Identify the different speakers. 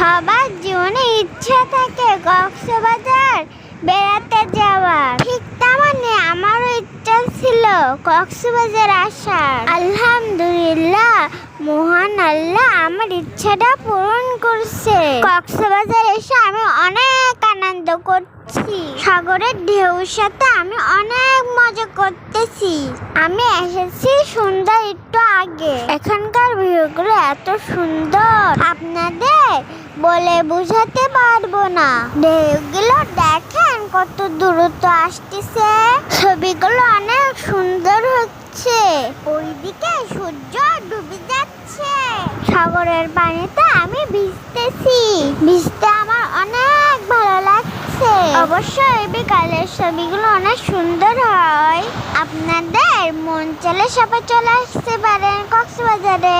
Speaker 1: সবার জীবনে ইচ্ছা থাকে কক্সবাজার বেড়াতে যাওয়ার, ঠিক তেমনি আমারও ইচ্ছা ছিল কক্সবাজার আসার। আলহামদুলিল্লাহ, মহান আল্লাহ আমার ইচ্ছাটা পূরণ করছে। কক্সবাজার এসে আমি অনেক আনন্দ করছি, সাগরের ঢেউর সাথে আমি অনেক মজা করতেছি। আমি এসেছি সুন্দর একটু আগে, এখানকার ভিউগুলো এত সুন্দর আপনাদের বলে বোঝাতে পারবো না। ঢেউগুলো দেখেন কত দ্রুত আসতেছে, ছবিগুলো অনেক সুন্দর হচ্ছে। ওইদিকে সূর্য ডুবে যাচ্ছে, সাগরের পানিতে আমি ভিজতেছি, ভিজতে আমার অনেক ভালো লাগছে। অবশ্যই বিকালের ছবিগুলো অনেক সুন্দর হয়। আপনাদের মন চাইলে সবাই চলে আসতে পারেন কক্সবাজারে।